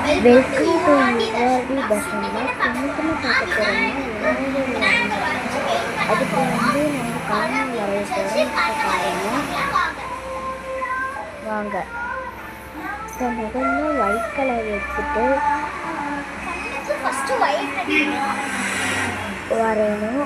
Welcome to யுவர்டி பசங்களா இன்னைக்குன்னு பார்க்க போகிறோம்னா அதுக்கு நம்ம காரணம் வரைய போகிறோம் வாங்க. ஸோ முதல்ல ஒயிட் கலர் எடுத்துட்டு வரையணும்.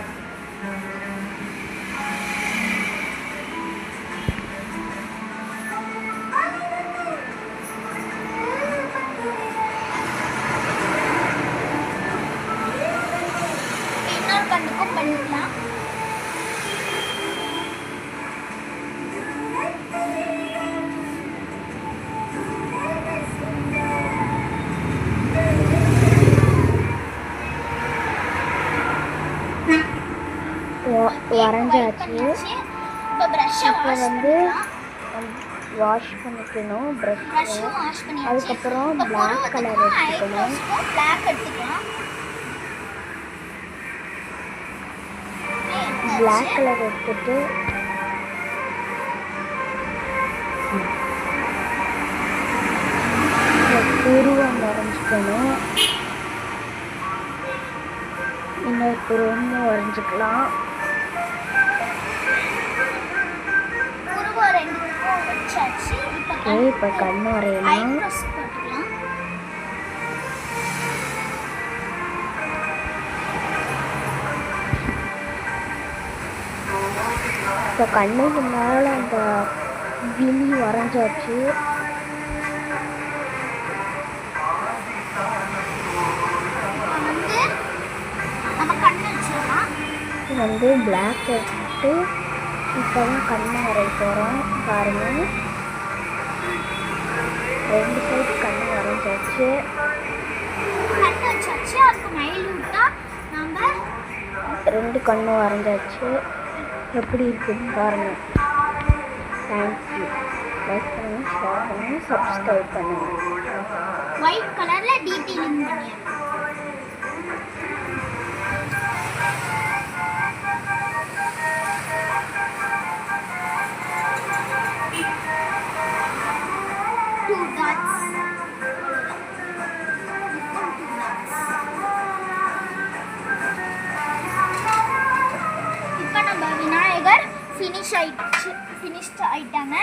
பண்ணிக்கலாம். வரைஞ்சாச்சு. இப்போ வந்து வாஷ் பண்ணிக்கணும் ப்ரஷ். அதுக்கப்புறம் பிளாக் கலர் எடுத்துக்கணும். பிளாக் கலர் எடுத்துட்டு புருவம் வரைஞ்சிக்கணும். இன்னொரு புருவம் வரைஞ்சிக்கலாம். இப்போ கண்ணு வரையலாம். இப்போ கண்ணுக்கு மேலே அந்த விழி வரைஞ்சாச்சு. வந்து பிளாக் எடுத்துட்டு இப்போ தான் கண்ணு வரைய போகிறோம். பாருங்கள், ரெண்டு சைடு கண்ணு வரைஞ்சாச்சு. ரெண்டு கண்ணு வரைஞ்சாச்சு. எப்படி இருக்குன்னு பாருங்கள். தேங்க்யூ. லைக் பண்ணுங்கள், ஷேர் பண்ணுங்கள், சப்ஸ்கிரைப் பண்ணுங்கள். ஒயிட் கலரில் டீட்டெயிலிங் பண்ணிடுறேன். ஃபினிஷ்ட் ஆயிட்டாங்க.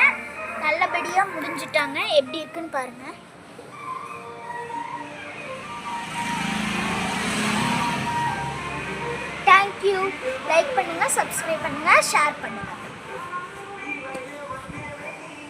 நல்லபடியாக முடிஞ்சிட்டாங்க. எப்படி இருக்குன்னு பாருங்கள். தேங்க்யூ. லைக் பண்ணுங்கள், சப்ஸ்கிரைப் பண்ணுங்கள், ஷேர் பண்ணுங்கள்.